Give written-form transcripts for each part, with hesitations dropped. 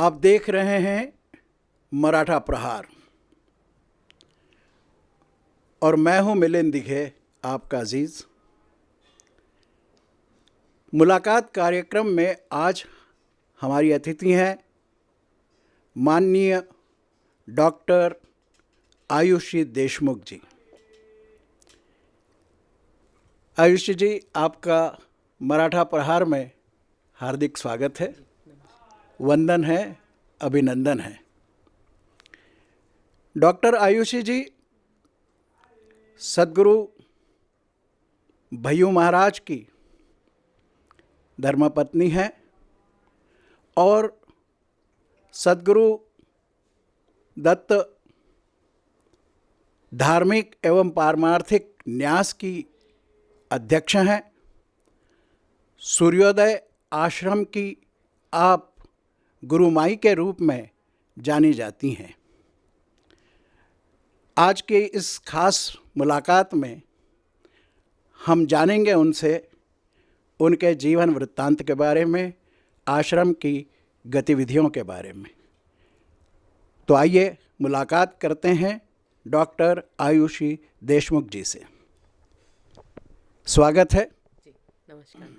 आप देख रहे हैं मराठा प्रहार और मैं हूं मिलिंद दिघे, आपका अजीज़। मुलाकात कार्यक्रम में आज हमारी अतिथि हैं माननीय डॉक्टर आयुषी देशमुख जी। आयुषी जी, आपका मराठा प्रहार में हार्दिक स्वागत है, वंदन है, अभिनंदन है। डॉक्टर आयुषी जी सद्गुरु भय्यू महाराज की धर्मपत्नी हैं और सद्गुरु दत्त धार्मिक एवं पारमार्थिक न्यास की अध्यक्ष हैं। सूर्योदय आश्रम की आप गुरुमाई के रूप में जानी जाती हैं। आज के इस खास मुलाकात में हम जानेंगे उनसे उनके जीवन वृत्तांत के बारे में, आश्रम की गतिविधियों के बारे में। तो आइए मुलाकात करते हैं डॉक्टर आयुषी देशमुख जी से। स्वागत है जी। नमस्कार।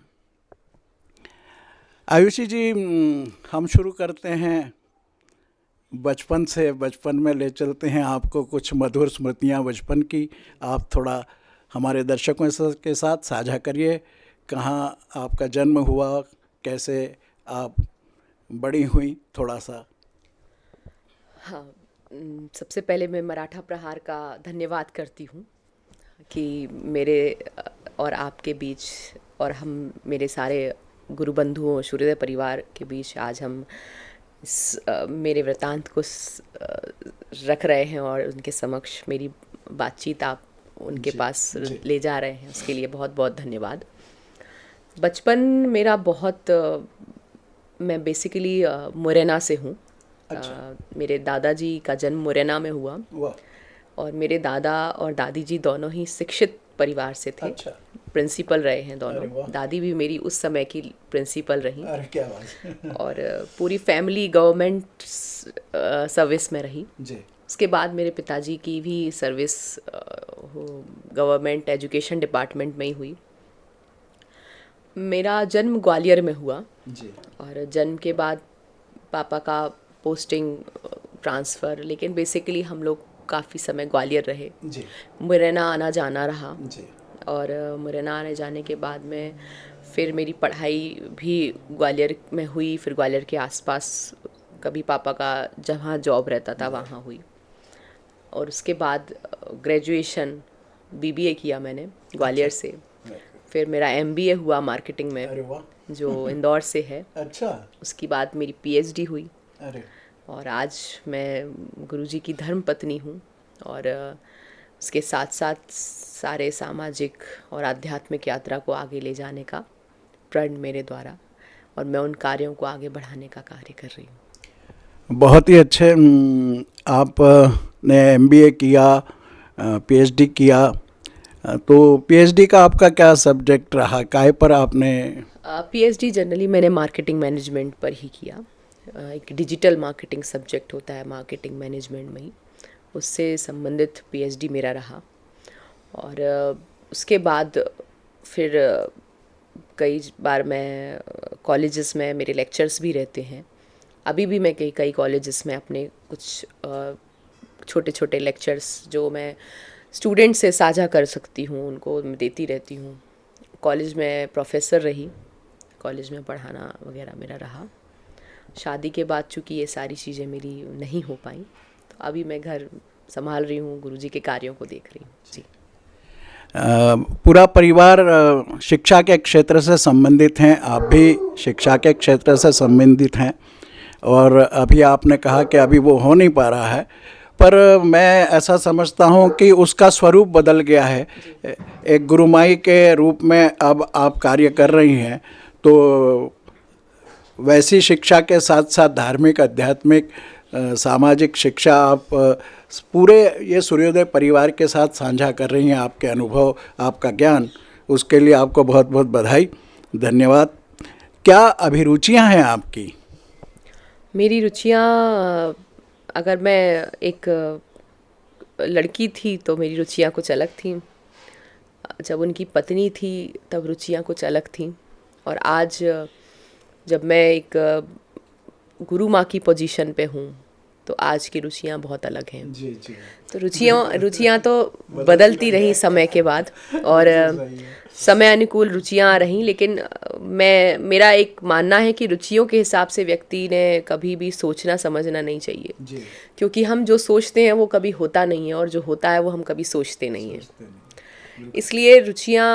आयुषी जी, हम शुरू करते हैं बचपन से। बचपन में ले चलते हैं आपको कुछ मधुर स्मृतियां बचपन की। आप थोड़ा हमारे दर्शकों के साथ साझा करिए, कहाँ आपका जन्म हुआ, कैसे आप बड़ी हुई, थोड़ा सा। हाँ, सबसे पहले मैं मराठा प्रहार का धन्यवाद करती हूँ कि मेरे और आपके बीच और हम मेरे सारे गुरु बंधुओं सूर्योदय परिवार के बीच आज हम मेरे वृत्तांत को रख रहे हैं और उनके समक्ष मेरी बातचीत आप उनके पास ले जा रहे हैं। उसके लिए बहुत बहुत धन्यवाद। बचपन मेरा बहुत मैं बेसिकली मुरैना से हूँ। अच्छा। मेरे दादाजी का जन्म मुरैना में हुआ। वाह। और मेरे दादा और दादी जी दोनों ही शिक्षित परिवार से थे। अच्छा। प्रिंसिपल रहे हैं अरे दोनों। वाह। दादी भी मेरी उस समय की प्रिंसिपल रही। अरे क्या बात। और पूरी फैमिली गवर्नमेंट सर्विस में रही। जी। उसके बाद मेरे पिताजी की भी सर्विस गवर्नमेंट एजुकेशन डिपार्टमेंट में ही हुई। मेरा जन्म ग्वालियर में हुआ जी। और जन्म के बाद पापा का पोस्टिंग ट्रांसफ़र, लेकिन बेसिकली हम लोग काफ़ी समय ग्वालियर रहे। जी। मुरैना आना जाना रहा। जी। और मुरैना आने जाने के बाद में फिर मेरी पढ़ाई भी ग्वालियर में हुई। फिर ग्वालियर के आसपास कभी पापा का जहाँ जॉब रहता था वहाँ हुई। और उसके बाद ग्रेजुएशन बीबीए किया मैंने ग्वालियर से। फिर मेरा एमबीए हुआ मार्केटिंग में। अरे वाह। जो इंदौर से है। अच्छा। उसके बाद मेरी पीएचडी हुई। अरे। और आज मैं गुरुजी की धर्म पत्नी हूँ और उसके साथ साथ सारे सामाजिक और आध्यात्मिक यात्रा को आगे ले जाने का प्रण मेरे द्वारा, और मैं उन कार्यों को आगे बढ़ाने का कार्य कर रही हूँ। बहुत ही अच्छे। आपने एमबीए किया, पीएचडी किया, तो पीएचडी का आपका क्या सब्जेक्ट रहा, काय पर आपने? पीएचडी जनरली मैंने मार्केटिंग मैनेजमेंट पर ही किया। एक डिजिटल मार्केटिंग सब्जेक्ट होता है मार्केटिंग मैनेजमेंट में ही, उससे संबंधित पीएचडी मेरा रहा। और उसके बाद फिर कई बार मैं कॉलेजेस में मेरे लेक्चर्स भी रहते हैं। अभी भी मैं कई कॉलेजेस में अपने कुछ छोटे छोटे लेक्चर्स जो मैं स्टूडेंट से साझा कर सकती हूँ उनको देती रहती हूँ। कॉलेज में प्रोफेसर रही, कॉलेज में पढ़ाना वगैरह मेरा रहा। शादी के बाद चूँकि ये सारी चीज़ें मेरी नहीं हो पाई, तो अभी मैं घर संभाल रही हूँ, गुरुजी के कार्यों को देख रही हूँ। जी। पूरा परिवार शिक्षा के क्षेत्र से संबंधित हैं, आप भी शिक्षा के क्षेत्र से संबंधित हैं और अभी आपने कहा कि अभी वो हो नहीं पा रहा है, पर मैं ऐसा समझता हूँ कि उसका स्वरूप बदल गया है। एक गुरुमाई के रूप में अब आप कार्य कर रही हैं, तो वैसी शिक्षा के साथ साथ धार्मिक, आध्यात्मिक, सामाजिक शिक्षा आप पूरे ये सूर्योदय परिवार के साथ साझा कर रही हैं। आपके अनुभव, आपका ज्ञान, उसके लिए आपको बहुत बहुत बधाई, धन्यवाद। क्या अभिरुचियां हैं आपकी? मेरी रुचियाँ, अगर मैं एक लड़की थी तो मेरी रुचियाँ कुछ अलग थीं। जब उनकी पत्नी थी तब रुचियाँ कुछ अलग थीं। और आज जब मैं एक गुरु माँ की पोजीशन पे हूँ तो आज की रुचियाँ बहुत अलग हैं। जी जी। तो रुचियाँ तो बदलती रही समय के बाद, और समय अनुकूल रुचियाँ रहीं, लेकिन मेरा एक मानना है कि रुचियों के हिसाब से व्यक्ति ने कभी भी सोचना समझना नहीं चाहिए, जी। क्योंकि हम जो सोचते हैं वो कभी होता नहीं है, और जो होता है वो हम कभी सोचते नहीं हैं। इसलिए रुचियाँ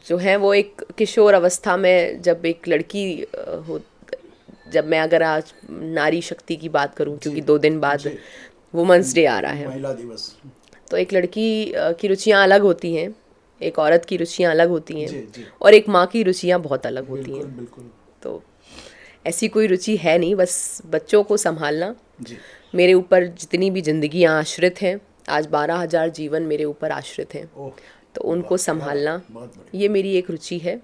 जो हैं वो एक किशोर अवस्था में, जब एक लड़की जब मैं अगर आज नारी शक्ति की बात करूं, क्योंकि 2 दिन बाद वुमेंस डे आ रहा है, महिला दिवस। तो एक लड़की की रुचियाँ अलग होती हैं, एक औरत की रुचियाँ अलग होती जी, हैं, जी। और एक माँ की रुचियाँ बहुत अलग होती बिल्कुल हैं। बिल्कुल। तो ऐसी कोई रुचि है नहीं, बस बच्चों को संभालना। जी। मेरे ऊपर जितनी भी जिंदगियाँ आश्रित हैं, आज 12,000 जीवन मेरे ऊपर आश्रित हैं, ओह, तो उनको संभालना, बहुत बढ़िया। ये मेरी एक रुचि है।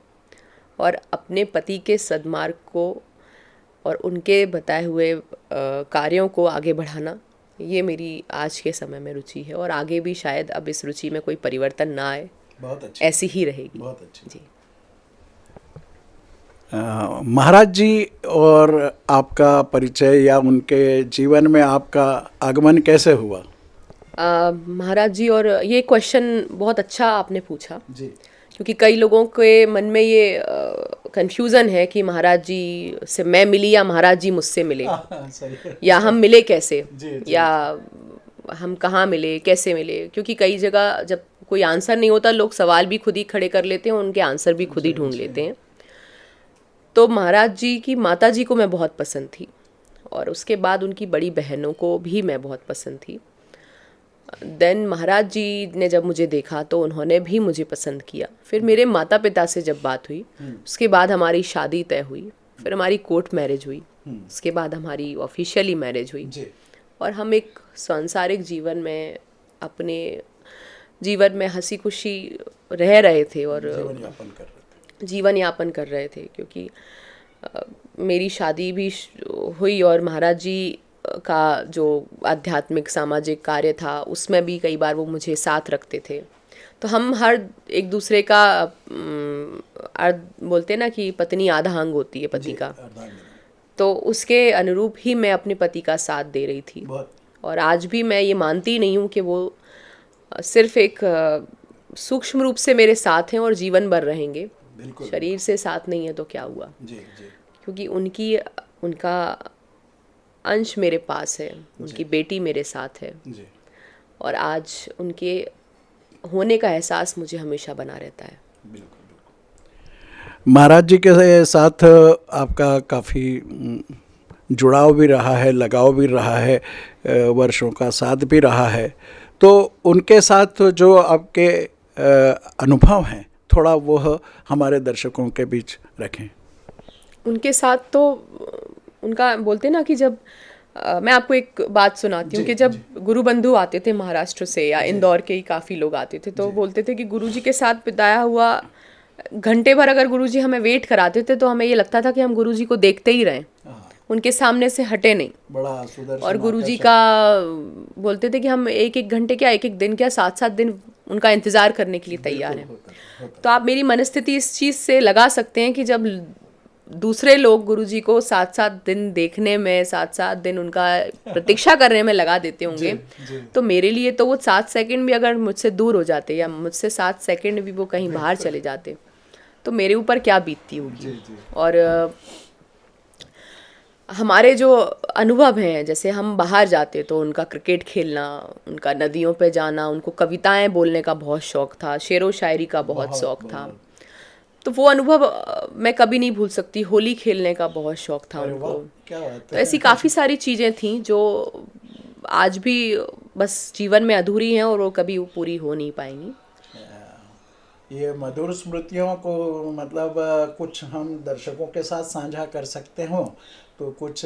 और अपने पति के सद्मार्ग को और उनके बताए हुए कार्यों को आगे बढ़ाना, ये मेरी आज के समय में रुचि है, और आगे भी शायद अब इस रुचि में कोई परिवर्तन ना आए, बहुत अच्छी। ऐसी ही रहेगी। बहुत अच्छी। जी। महाराज जी और आपका परिचय या उनके जीवन में आपका आगमन कैसे हुआ? महाराज जी, और ये क्वेश्चन बहुत अच्छा आपने पूछा, जी। क्योंकि कई लोगों के मन में ये कंफ्यूजन है कि महाराज जी से मैं मिली या महाराज जी मुझसे मिले, सही है। या हम मिले कैसे, जी, जी। या हम कहाँ मिले, कैसे मिले। क्योंकि कई जगह जब कोई आंसर नहीं होता, लोग सवाल भी खुद ही खड़े कर लेते हैं, उनके आंसर भी खुद ही ढूंढ लेते हैं। तो महाराज जी की माता जी को मैं बहुत पसंद थी, और उसके बाद उनकी बड़ी बहनों को भी मैं बहुत पसंद थी। देन महाराज जी ने जब मुझे देखा तो उन्होंने भी मुझे पसंद किया। फिर मेरे माता पिता से जब बात हुई, उसके बाद हमारी शादी तय हुई, फिर हमारी कोर्ट मैरिज हुई, उसके बाद हमारी ऑफिशियली मैरिज हुई, जी। और हम एक सांसारिक जीवन में अपने जीवन में हंसी खुशी रह रहे थे, और जीवन यापन कर रहे थे। क्योंकि मेरी शादी भी हुई, और महाराज जी का जो आध्यात्मिक सामाजिक कार्य था उसमें भी कई बार वो मुझे साथ रखते थे। तो हम हर एक दूसरे का बोलते ना कि पत्नी आधा अंग होती है पति का, तो उसके अनुरूप ही मैं अपने पति का साथ दे रही थी। और आज भी मैं ये मानती नहीं हूँ कि वो सिर्फ एक सूक्ष्म रूप से मेरे साथ हैं और जीवन भर रहेंगे, शरीर से साथ नहीं है तो क्या हुआ। जी, जी। क्योंकि उनका अंश मेरे पास है, उनकी बेटी मेरे साथ है, जी। और आज उनके होने का एहसास मुझे हमेशा बना रहता है। बिल्कुल। महाराज जी के साथ आपका काफ़ी जुड़ाव भी रहा है, लगाव भी रहा है, वर्षों का साथ भी रहा है। तो उनके साथ जो आपके अनुभव हैं, थोड़ा वो हमारे दर्शकों के बीच रखें। उनके साथ तो उनका बोलते ना कि जब मैं आपको एक बात सुनाती हूँ कि जब गुरु बंधु आते थे महाराष्ट्र से, या इंदौर के ही काफ़ी लोग आते थे, तो बोलते थे कि गुरुजी के साथ बिताया हुआ घंटे भर अगर गुरुजी हमें वेट कराते थे तो हमें ये लगता था कि हम गुरुजी को देखते ही रहें, उनके सामने से हटे नहीं। बड़ा सुदर्शन। और गुरुजी का बोलते थे कि हम एक एक घंटे क्या, एक एक दिन क्या, 7-7 दिन उनका इंतज़ार करने के लिए तैयार हैं। तो आप मेरी मनस्थिति इस चीज़ से लगा सकते हैं कि जब दूसरे लोग गुरुजी को 7-7 दिन देखने में, 7-7 दिन उनका प्रतीक्षा करने में लगा देते होंगे, तो मेरे लिए तो वो 7 सेकंड भी अगर मुझसे दूर हो जाते, या मुझसे 7 सेकंड भी वो कहीं बाहर चले जाते, तो मेरे ऊपर क्या बीतती होगी। और हमारे जो अनुभव हैं, जैसे हम बाहर जाते तो उनका क्रिकेट खेलना, उनका नदियों पे जाना, उनको कविताएं बोलने का बहुत शौक़ था, शेरो शायरी का बहुत शौक़ था, तो वो अनुभव मैं कभी नहीं भूल सकती। होली खेलने का बहुत शौक़ था उनको। तो ऐसी काफ़ी सारी चीज़ें थीं जो आज भी बस जीवन में अधूरी हैं, और वो कभी पूरी हो नहीं पाएंगी। ये मधुर स्मृतियों को मतलब कुछ हम दर्शकों के साथ साझा कर सकते हो, तो कुछ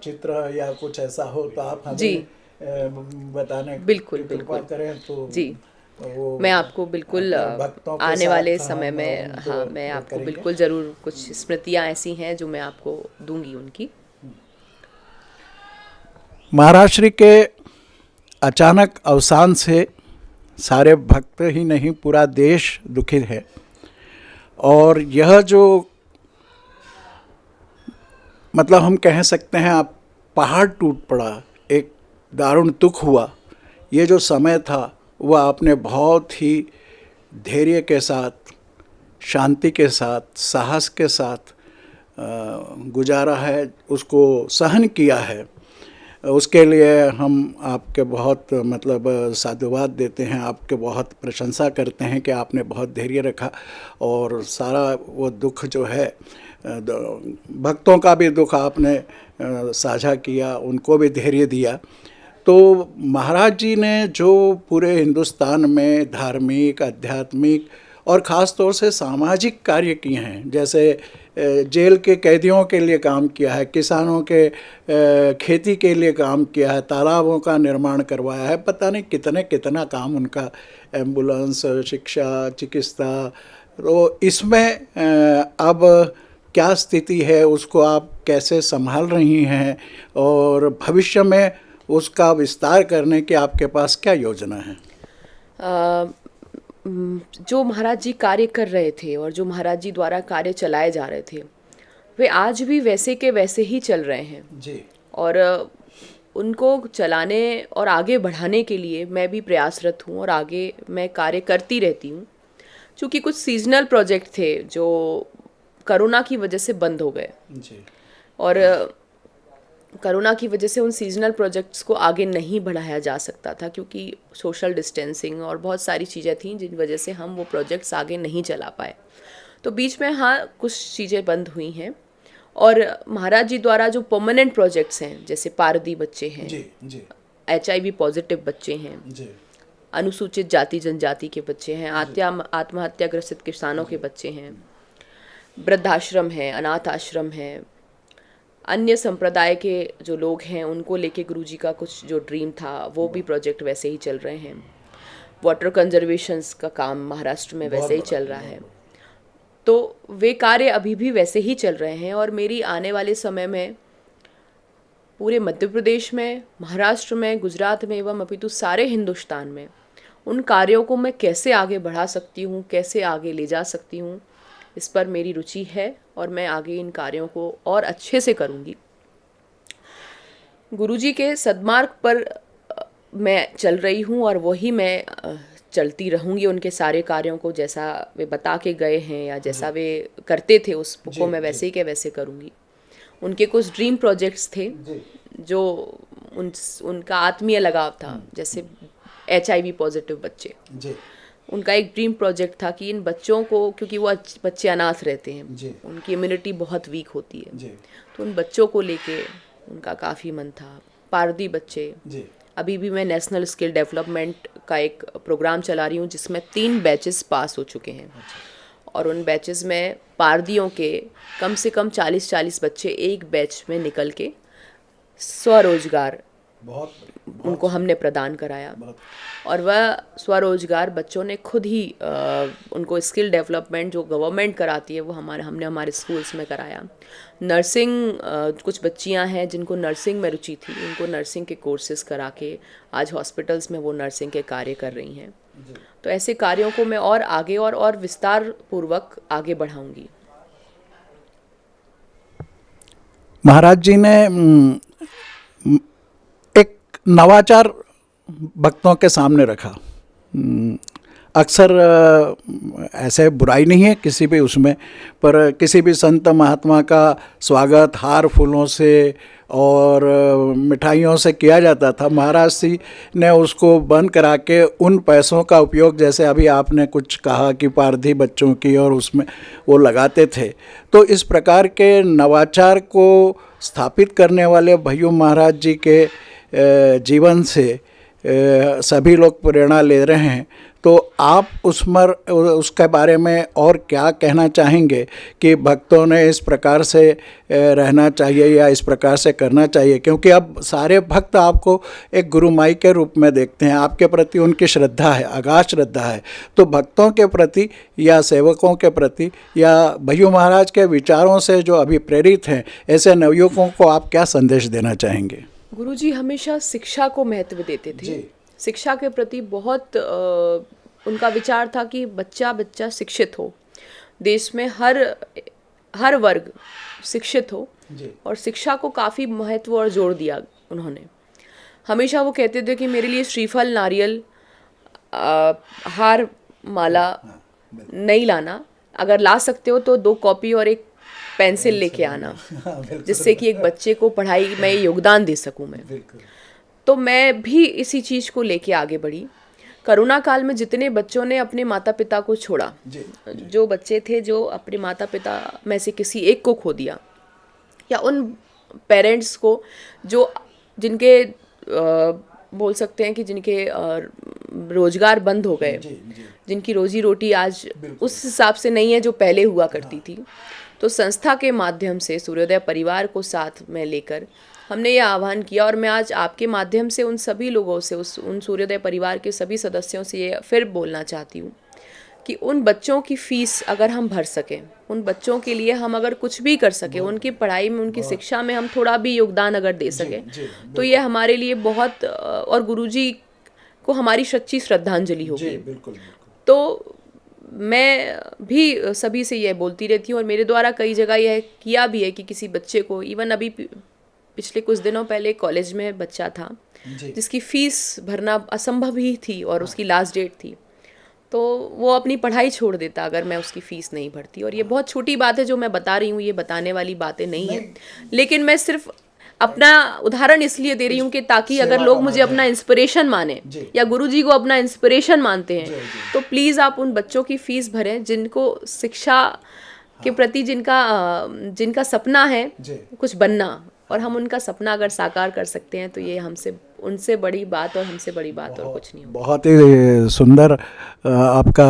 चित्र या कुछ ऐसा हो तो आप हमें बताने बिल्कुल करें तो जी, मैं आपको बिल्कुल आने वाले समय में, हाँ, मैं आपको बिल्कुल ज़रूर कुछ स्मृतियाँ ऐसी हैं जो मैं आपको दूंगी उनकी। महाराज श्री के अचानक अवसान से सारे भक्त ही नहीं पूरा देश दुखी है। और यह जो मतलब हम कह सकते हैं आप पहाड़ टूट पड़ा, एक दारुण दुख हुआ, ये जो समय था वह आपने बहुत ही धैर्य के साथ, शांति के साथ, साहस के साथ गुजारा है, उसको सहन किया है। उसके लिए हम आपके बहुत मतलब साधुवाद देते हैं, आपके बहुत प्रशंसा करते हैं कि आपने बहुत धैर्य रखा और सारा वो दुख जो है, भक्तों का भी दुख आपने साझा किया, उनको भी धैर्य दिया। तो महाराज जी ने जो पूरे हिंदुस्तान में धार्मिक, आध्यात्मिक और ख़ास तौर से सामाजिक कार्य किए हैं, जैसे जेल के कैदियों के लिए काम किया है, किसानों के खेती के लिए काम किया है, तालाबों का निर्माण करवाया है, पता नहीं कितना काम उनका, एम्बुलेंस, शिक्षा, चिकित्सा। तो इसमें अब क्या स्थिति है, उसको आप कैसे संभाल रही हैं और भविष्य में उसका विस्तार करने की आपके पास क्या योजना है? जो महाराज जी कार्य कर रहे थे और जो महाराज जी द्वारा कार्य चलाए जा रहे थे, वे आज भी वैसे के वैसे ही चल रहे हैं जी। और उनको चलाने और आगे बढ़ाने के लिए मैं भी प्रयासरत हूँ और आगे मैं कार्य करती रहती हूँ। चूँकि कुछ सीजनल प्रोजेक्ट थे जो कोरोना की वजह से बंद हो गए जी। और कोरोना की वजह से उन सीजनल प्रोजेक्ट्स को आगे नहीं बढ़ाया जा सकता था, क्योंकि सोशल डिस्टेंसिंग और बहुत सारी चीज़ें थीं जिन वजह से हम वो प्रोजेक्ट्स आगे नहीं चला पाए। तो बीच में हाँ कुछ चीज़ें बंद हुई हैं और महाराज जी द्वारा जो परमानेंट प्रोजेक्ट्स हैं, जैसे पारदी बच्चे हैं, जी जी, HIV पॉजिटिव बच्चे हैं, जी, अनुसूचित जाति जनजाति के बच्चे हैं, आत्महत्या ग्रसित किसानों के बच्चे हैं, वृद्धाश्रम है, अनाथ आश्रम है, अन्य संप्रदाय के जो लोग हैं उनको लेके गुरुजी का कुछ जो ड्रीम था वो भी प्रोजेक्ट वैसे ही चल रहे हैं। वाटर कंजर्वेशंस का काम महाराष्ट्र में वैसे ही चल रहा है। तो वे कार्य अभी भी वैसे ही चल रहे हैं और मेरी आने वाले समय में पूरे मध्य प्रदेश में, महाराष्ट्र में, गुजरात में एवं अपितु सारे हिंदुस्तान में उन कार्यों को मैं कैसे आगे बढ़ा सकती हूँ, कैसे आगे ले जा सकती हूँ, इस पर मेरी रुचि है और मैं आगे इन कार्यों को और अच्छे से करूँगी। गुरुजी के सद्मार्ग पर मैं चल रही हूँ और वही मैं चलती रहूँगी। उनके सारे कार्यों को जैसा वे बता के गए हैं या जैसा वे करते थे उस को मैं वैसे ही के वैसे करूँगी। उनके कुछ ड्रीम प्रोजेक्ट्स थे जो उनका आत्मीय लगाव था, जैसे HIV पॉजिटिव बच्चे, उनका एक ड्रीम प्रोजेक्ट था कि इन बच्चों को, क्योंकि वो बच्चे अनाथ रहते हैं, उनकी इम्यूनिटी बहुत वीक होती है, तो उन बच्चों को लेके उनका काफ़ी मन था। पारदी बच्चे, अभी भी मैं नेशनल स्किल डेवलपमेंट का एक प्रोग्राम चला रही हूँ जिसमें 3 बैचेस पास हो चुके हैं और उन बैचेस में पारदियों के कम से कम 40-40 बच्चे एक बैच में निकल के स्वरोजगार उनको हमने प्रदान कराया और वह स्वरोजगार बच्चों ने खुद ही उनको स्किल डेवलपमेंट जो गवर्नमेंट कराती है वो हमने हमारे स्कूल्स में कराया। नर्सिंग, कुछ बच्चियां हैं जिनको नर्सिंग में रुचि थी, उनको नर्सिंग के कोर्सेज करा के आज हॉस्पिटल्स में वो नर्सिंग के कार्य कर रही हैं। तो ऐसे कार्यों को मैं और आगे और विस्तार पूर्वक आगे बढ़ाऊंगी। महाराज जी ने एक नवाचार भक्तों के सामने रखा। अक्सर ऐसे बुराई नहीं है किसी भी उसमें, पर किसी भी संत महात्मा का स्वागत हार फूलों से और मिठाइयों से किया जाता था। महाराज जी ने उसको बंद करा के उन पैसों का उपयोग, जैसे अभी आपने कुछ कहा कि पारधी बच्चों की, और उसमें वो लगाते थे। तो इस प्रकार के नवाचार को स्थापित करने वाले भय्यू महाराज जी के जीवन से सभी लोग प्रेरणा ले रहे हैं। तो आप उसके बारे में और क्या कहना चाहेंगे कि भक्तों ने इस प्रकार से रहना चाहिए या इस प्रकार से करना चाहिए? क्योंकि अब सारे भक्त आपको एक गुरु माई के रूप में देखते हैं, आपके प्रति उनकी श्रद्धा है, अगाध श्रद्धा है। तो भक्तों के प्रति या सेवकों के प्रति या भय्यू महाराज के विचारों से जो अभी प्रेरित हैं, ऐसे नवयुवकों को आप क्या संदेश देना चाहेंगे? गुरुजी हमेशा शिक्षा को महत्व देते थे। जी। शिक्षा के प्रति बहुत उनका विचार था कि बच्चा बच्चा शिक्षित हो, देश में हर वर्ग शिक्षित हो, जी। और शिक्षा को काफ़ी महत्व और जोर दिया उन्होंने। हमेशा वो कहते थे कि मेरे लिए श्रीफल, नारियल, हार, माला नहीं लाना, अगर ला सकते हो तो 2 कॉपी और एक पेंसिल लेके आना, जिससे कि एक बच्चे को पढ़ाई में योगदान दे सकूं मैं। तो मैं भी इसी चीज़ को लेके आगे बढ़ी। कोरोना काल में जितने बच्चों ने अपने माता पिता को छोड़ा, जो बच्चे थे जो अपने माता पिता में से किसी एक को खो दिया, या उन पेरेंट्स को जिनके बोल सकते हैं कि जिनके रोजगार बंद हो गए, जिनकी रोजी रोटी आज उस हिसाब से नहीं है जो पहले हुआ करती थी, तो संस्था के माध्यम से सूर्योदय परिवार को साथ में लेकर हमने ये आह्वान किया। और मैं आज आपके माध्यम से उन सभी लोगों से, उन सूर्योदय परिवार के सभी सदस्यों से ये फिर बोलना चाहती हूँ कि उन बच्चों की फ़ीस अगर हम भर सकें, उन बच्चों के लिए हम अगर कुछ भी कर सकें, उनकी पढ़ाई में, उनकी शिक्षा में हम थोड़ा भी योगदान अगर दे सकें, तो ये हमारे लिए बहुत, और गुरुजी को हमारी सच्ची श्रद्धांजलि होगी। तो मैं भी सभी से यह बोलती रहती हूँ, और मेरे द्वारा कई जगह यह किया भी है कि किसी बच्चे को, इवन अभी पिछले कुछ दिनों पहले कॉलेज में बच्चा था जिसकी फ़ीस भरना असंभव ही थी और उसकी लास्ट डेट थी, तो वो अपनी पढ़ाई छोड़ देता अगर मैं उसकी फ़ीस नहीं भरती। और ये बहुत छोटी बात है जो मैं बता रही हूँ, ये बताने वाली बातें नहीं है, लेकिन मैं सिर्फ अपना उदाहरण इसलिए दे रही हूँ कि ताकि अगर लोग मुझे अपना इंस्पिरेशन माने या गुरुजी को अपना इंस्पिरेशन मानते हैं, तो प्लीज़ आप उन बच्चों की फ़ीस भरें जिनको शिक्षा के प्रति जिनका सपना है कुछ बनना, और हम उनका सपना अगर साकार कर सकते हैं तो ये उनसे बड़ी बात और हमसे बड़ी बात और कुछ नहीं होगी। बहुत ही सुंदर आपका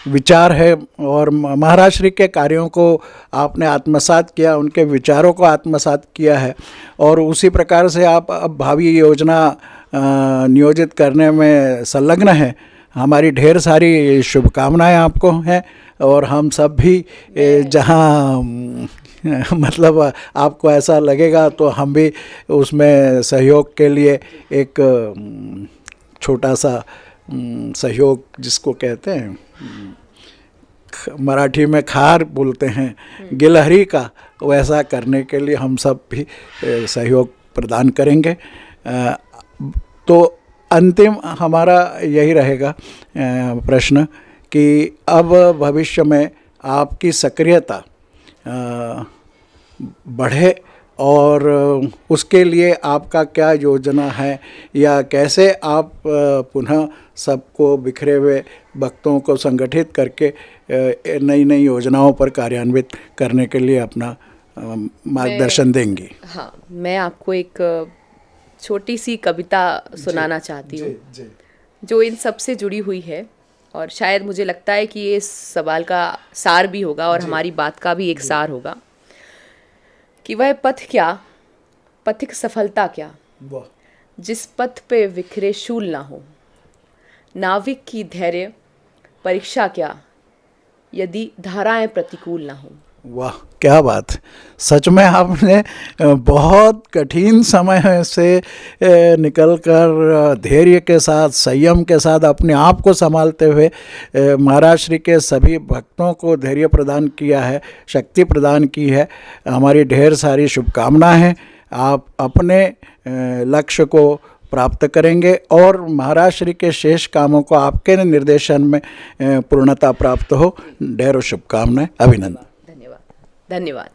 विचार है, और महाराज श्री के कार्यों को आपने आत्मसात किया, उनके विचारों को आत्मसात किया है, और उसी प्रकार से आप अब भावी योजना नियोजित करने में संलग्न हैं। हमारी ढेर सारी शुभकामनाएं आपको हैं, और हम सब भी जहां मतलब आपको ऐसा लगेगा तो हम भी उसमें सहयोग के लिए एक छोटा सा सहयोग, जिसको कहते हैं मराठी में खार बोलते हैं, गिलहरी का, वैसा करने के लिए हम सब भी सहयोग प्रदान करेंगे। तो अंतिम हमारा यही रहेगा प्रश्न कि अब भविष्य में आपकी सक्रियता बढ़े, और उसके लिए आपका क्या योजना है, या कैसे आप पुनः सबको, बिखरे हुए भक्तों को संगठित करके नई नई योजनाओं पर कार्यान्वित करने के लिए अपना मार्गदर्शन देंगी? हाँ, मैं आपको एक छोटी सी कविता सुनाना चाहती हूँ जो इन सब से जुड़ी हुई है, और शायद मुझे लगता है कि ये इस सवाल का सार भी होगा और हमारी बात का भी एक सार होगा कि वह पथ क्या, पथिक सफलता क्या, जिस पथ पे विखरे शूल ना हो, नाविक की धैर्य परीक्षा क्या, यदि धाराएं प्रतिकूल ना हो। वाह, क्या बात! सच में आपने बहुत कठिन समय से निकलकर धैर्य के साथ, संयम के साथ अपने आप को संभालते हुए महाराज श्री के सभी भक्तों को धैर्य प्रदान किया है, शक्ति प्रदान की है। हमारी ढेर सारी शुभकामनाएं हैं। आप अपने लक्ष्य को प्राप्त करेंगे, और महाराज श्री के शेष कामों को आपके निर्देशन में पूर्णता प्राप्त हो। ढेरों शुभकामनाएं, अभिनंदन। धन्यवाद।